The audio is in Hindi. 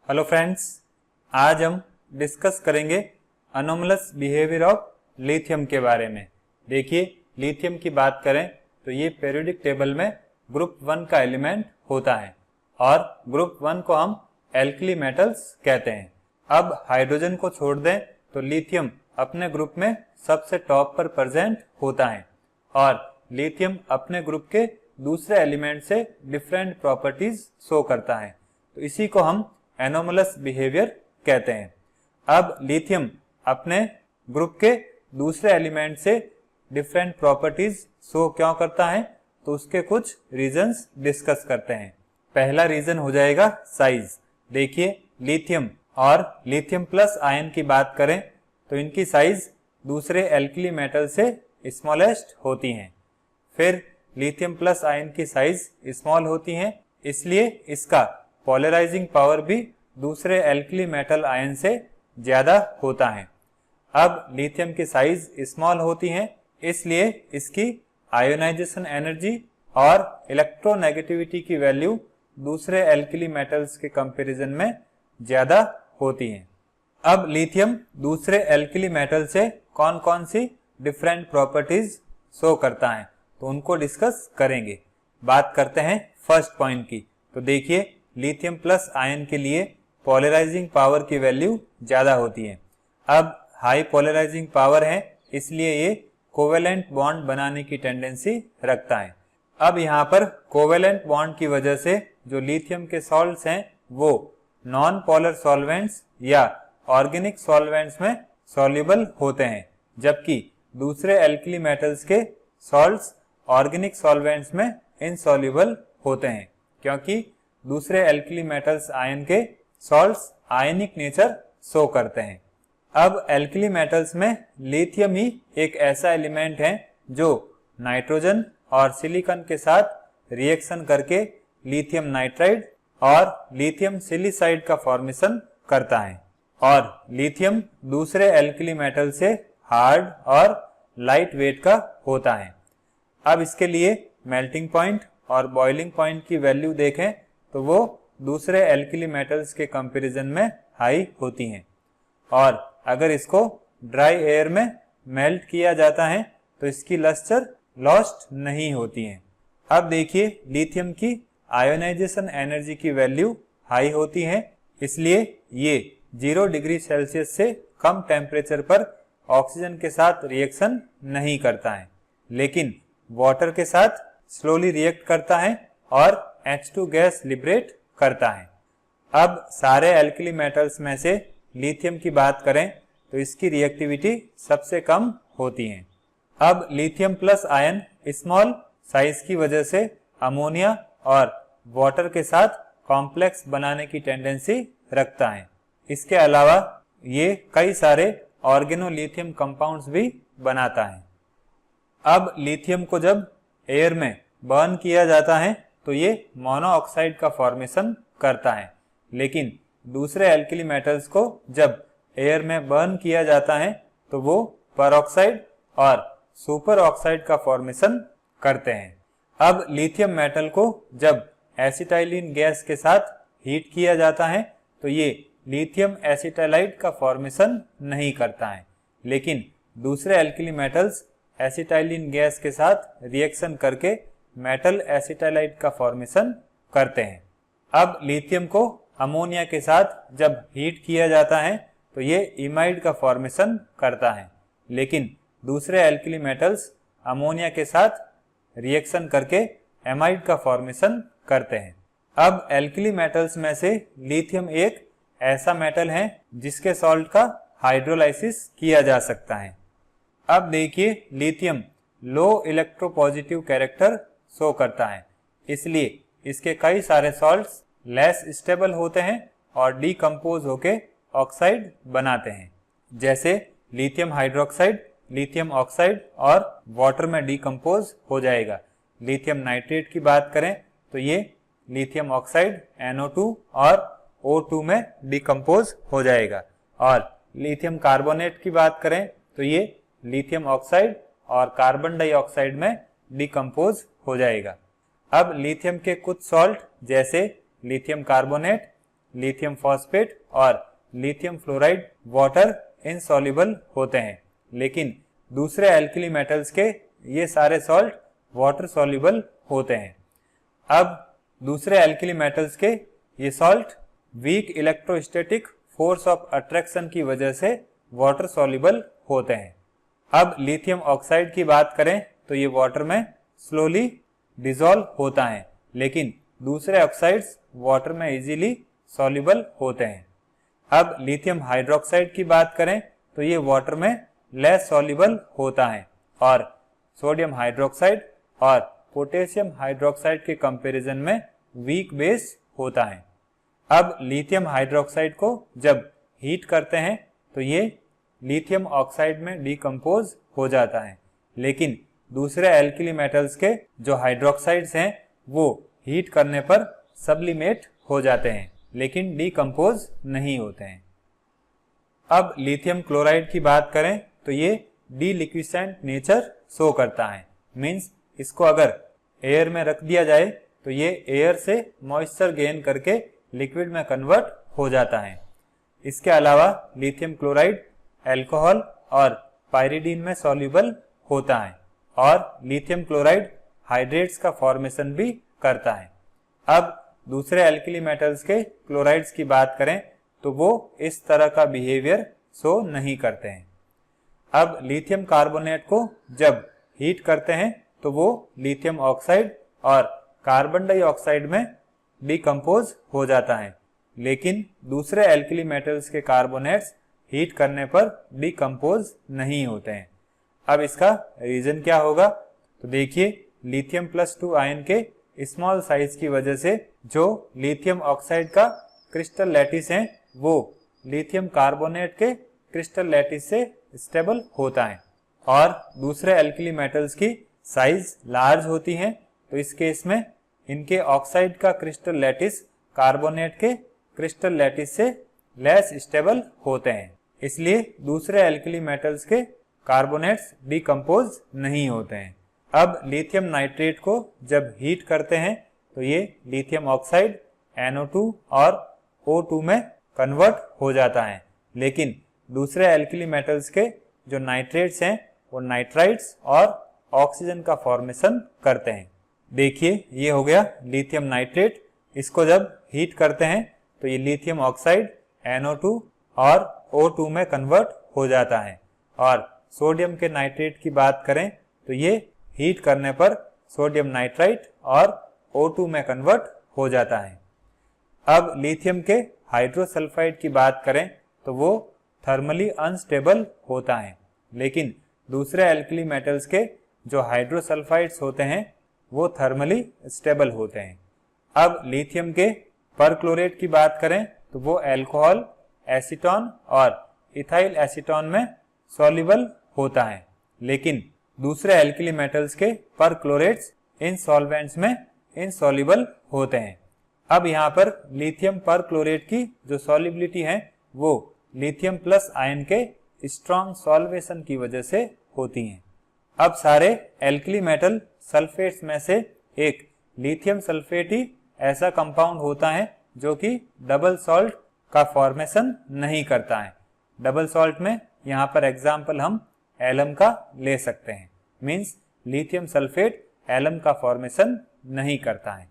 हेलो फ्रेंड्स, आज हम डिस्कस करेंगे अनोमलस बिहेवियर ऑफ लिथियम के बारे में। देखिए, लिथियम की बात करें तो ये पीरियोडिक टेबल में ग्रुप 1 का एलिमेंट होता है और ग्रुप 1 को हम एल्कली मेटल्स कहते हैं। अब हाइड्रोजन को छोड़ दें तो लिथियम अपने ग्रुप में सबसे टॉप पर प्रेजेंट होता है और लिथियम अपने ग्रुप के दूसरे एलिमेंट से डिफरेंट प्रॉपर्टीज शो करता है, तो इसी को हम एनोमलस बिहेवियर कहते हैं। अब लिथियम अपने ग्रुप के दूसरे एलिमेंट से डिफरेंट प्रॉपर्टीज शो क्यों करता है, तो उसके कुछ रीजंस डिस्कस करते हैं। पहला रीजन हो जाएगा साइज। देखिए, लिथियम और लिथियम प्लस आयन की बात करें तो इनकी साइज दूसरे एल्कली मेटल से स्मॉलेस्ट होती हैं। फिर लिथियम प्लस आयन की साइज स्मॉल होती है, इसलिए इसका पोलराइजिंग पावर भी दूसरे एल्कली मेटल आयन से ज्यादा होता है। अब लिथियम की साइज स्मॉल होती है, इसलिए इसकी आयोनाइजेशन एनर्जी और इलेक्ट्रोनेगेटिविटी की वैल्यू दूसरे एल्कली मेटल्स के कंपैरिजन में ज्यादा होती है। अब लिथियम दूसरे एल्कली मेटल से कौन कौन सी डिफरेंट प्रॉपर्टीज शो करता है, तो उनको डिस्कस करेंगे। बात करते हैं फर्स्ट पॉइंट की। तो देखिए, लिथियम प्लस आयन के लिए पोलराइजिंग पावर की वैल्यू ज्यादा होती है। अब हाई पोलराइजिंग पावर है, इसलिए ये कोवेलेंट बॉन्ड बनाने की टेंडेंसी रखता है। अब यहाँ पर कोवेलेंट बॉन्ड की वजह से जो लिथियम के सॉल्ट्स हैं वो नॉन पोलर सॉल्वेंट्स या ऑर्गेनिक सॉल्वेंट्स में सॉल्युबल होते हैं, जबकि दूसरे एल्कली मेटल्स के सॉल्ट्स ऑर्गेनिक सॉल्वेंट्स में इनसॉल्युबल होते हैं, क्योंकि दूसरे एल्कली मेटल्स आयन के सॉल्ट्स आयनिक नेचर शो करते हैं। अब एल्कली मेटल्स में लिथियम ही एक ऐसा एलिमेंट है जो नाइट्रोजन और सिलिकॉन के साथ रिएक्शन करके लिथियम नाइट्राइड और लिथियम सिलिसाइड का फॉर्मेशन करता है और लिथियम दूसरे एल्कली मेटल से हार्ड और लाइट वेट का होता है। अब इसके लिए मेल्टिंग पॉइंट और बॉइलिंग पॉइंट की वैल्यू देखें तो वो दूसरे एल्कली मेटल्स के कंपैरिजन में हाई होती हैं और अगर इसको ड्राई एयर में मेल्ट किया जाता है तो इसकी लस्टर लॉस्ट नहीं होती है। अब देखिए, लिथियम की आयोनाइजेशन एनर्जी की वैल्यू हाई होती है, इसलिए ये 0 डिग्री सेल्सियस से कम टेम्परेचर पर ऑक्सीजन के साथ रिएक्शन नहीं करता है, लेकिन वाटर के साथ स्लोली रिएक्ट करता है और H2 गैस लिबरेट करता है। अब सारे एल्कली मेटल्स में से लिथियम की बात करें तो इसकी रिएक्टिविटी सबसे कम होती है। अब lithium plus ion small size की वजह से अमोनिया और वाटर के साथ कॉम्प्लेक्स बनाने की टेंडेंसी रखता है। इसके अलावा ये कई सारे ऑर्गेनोलिथियम कंपाउंड्स भी बनाता है। अब लिथियम को जब एयर में बर्न किया जाता है तो ये मोनोऑक्साइड का फॉर्मेशन करता है, लेकिन दूसरे एल्कली मेटल्स को जब एयर में बर्न किया जाता है तो वो परऑक्साइड और सुपर ऑक्साइड का फॉर्मेशन करते हैं। अब लिथियम मेटल को जब एसिटाइलिन गैस के साथ हीट किया जाता है तो ये लिथियम एसिटाइलाइड का फॉर्मेशन नहीं करता है, लेकिन दूसरे एल्कली मेटल्स एसिटाइलिन गैस के साथ रिएक्शन करके मेटल एसिटाइलाइड का फॉर्मेशन करते हैं। अब लिथियम को अमोनिया के साथ जब हीट किया जाता है तो ये इमाइड का फॉर्मेशन करता है, लेकिन दूसरे एल्कली मेटल्स अमोनिया के साथ रिएक्शन करके एमाइड का फॉर्मेशन करते हैं। अब एल्कली मेटल्स में से लिथियम एक ऐसा मेटल है जिसके सॉल्ट का हाइड्रोलाइसिस किया जा सकता है। अब देखिए, लिथियम लो इलेक्ट्रोपॉजिटिव कैरेक्टर शो करता है, इसलिए इसके कई सारे सॉल्ट्स लेस स्टेबल होते हैं और डीकम्पोज होके ऑक्साइड बनाते हैं, जैसे लिथियम हाइड्रोक्साइड, लिथियम ऑक्साइड और वाटर में डीकम्पोज हो जाएगा। लिथियम नाइट्रेट की बात करें तो ये लिथियम ऑक्साइड NO2 और O2 में डीकम्पोज हो जाएगा, और लिथियम कार्बोनेट की बात करें तो ये लिथियम ऑक्साइड और कार्बन डाइऑक्साइड में डीकम्पोज हो जाएगा। अब लिथियम के कुछ सॉल्ट जैसे लिथियम कार्बोनेट, लिथियम फॉस्फेट और लिथियम फ्लोराइड वाटर इनसॉल्युबल होते हैं, लेकिन दूसरे एल्कली मेटल्स के ये सारे सॉल्ट वाटर सॉल्युबल होते हैं। अब दूसरे एल्कली मेटल्स के ये salt weak electrostatic force of attraction की वजह से वाटर सॉल्युबल होते हैं। अब लिथियम ऑक्साइड की बात करें तो ये वाटर में स्लोली डिसॉल्व होता है, लेकिन दूसरे ऑक्साइड्स वाटर में इजीली सॉल्युबल होते हैं। अब लिथियम हाइड्रोक्साइड की बात करें तो ये वाटर में लेस सॉल्युबल होता है और सोडियम हाइड्रोक्साइड और पोटेशियम हाइड्रोक्साइड के कंपैरिजन में वीक बेस होता है। अब लिथियम हाइड्रोक्साइड को जब हीट करते हैं तो ये लिथियम ऑक्साइड में डिकम्पोज हो जाता है, लेकिन दूसरे एल्कली मेटल्स के जो हाइड्रोक्साइड्स हैं वो हीट करने पर सब्लिमेट हो जाते हैं, लेकिन डिकम्पोज नहीं होते हैं। अब लिथियम क्लोराइड की बात करें तो ये डीलिक्विसेंट नेचर शो करता है, मीन्स इसको अगर एयर में रख दिया जाए तो ये एयर से मॉइस्चर गेन करके लिक्विड में कन्वर्ट हो जाता है। इसके अलावा लिथियम क्लोराइड अल्कोहल और पाइरिडीन में सॉल्युबल होता है और लिथियम क्लोराइड हाइड्रेट्स का फॉर्मेशन भी करता है। अब दूसरे एल्कली मेटल्स के क्लोराइड्स की बात करें तो वो इस तरह का बिहेवियर शो नहीं करते हैं। अब लिथियम कार्बोनेट को जब हीट करते हैं तो वो लिथियम ऑक्साइड और कार्बन डाइऑक्साइड में डिकम्पोज हो जाता है, लेकिन दूसरे एल्कली मेटल्स के कार्बोनेट्स हीट करने पर डिकम्पोज नहीं होते हैं। अब इसका रीजन क्या होगा, तो देखिए लिथियम +2 आयन के स्मॉल साइज की वजह से जो लिथियम ऑक्साइड का क्रिस्टल लैटिस है वो लिथियम कार्बोनेट के क्रिस्टल लैटिस से स्टेबल होता है और दूसरे एल्कली मेटल्स की साइज लार्ज होती है, तो इस केस में इनके ऑक्साइड का क्रिस्टल लैटिस कार्बोनेट के क्रिस्टल लैटिस से लेस स्टेबल होते हैं, इसलिए दूसरे एल्कली मेटल्स के कार्बोनेट्स डिकम्पोज नहीं होते हैं। अब लिथियम नाइट्रेट को जब हीट करते हैं तो ये लिथियम ऑक्साइड NO2 और O2 में कन्वर्ट हो जाता है, लेकिन दूसरे एल्कली मेटल्स के जो नाइट्रेट्स हैं वो नाइट्राइट्स और ऑक्सीजन का फॉर्मेशन करते हैं। देखिए ये हो गया लिथियम नाइट्रेट, इसको जब हीट करते हैं तो ये लिथियम ऑक्साइड NO2 और O2 में कन्वर्ट हो जाता है और सोडियम के नाइट्रेट की बात करें तो ये हीट करने पर सोडियम नाइट्राइट और O2 में कन्वर्ट हो जाता है। अब लिथियम के हाइड्रोसल्फाइड की बात करें तो वो थर्मली अनस्टेबल होता है, लेकिन दूसरे एल्कली मेटल्स के जो हाइड्रोसल्फाइड्स होते हैं वो थर्मली स्टेबल होते हैं। अब लिथियम के परक्लोरेट की बात करें तो वो अल्कोहल, एसीटोन और इथाइल एसीटोन में सॉल्युबल होता है, लेकिन दूसरे एल्कली मेटल्स के परक्लोरेट्स इन सॉल्वेंट्स में इनसॉल्युबल होते हैं। अब यहाँ पर लिथियम परक्लोरेट की जो सॉल्युबिलिटी है वो लिथियम प्लस आयन के स्ट्रॉन्ग सॉल्वेशन की वजह से होती हैं। अब सारे एल्कली मेटल सल्फेट्स में से एक लिथियम सल्फेट ही ऐसा कंपाउंड होता है जो कि डबल सॉल्ट का फॉर्मेशन नहीं करता है। डबल सॉल्ट में यहाँ पर एग्जाम्पल हम एलम का ले सकते हैं, मीन्स लिथियम सल्फेट एलम का फॉर्मेशन नहीं करता है।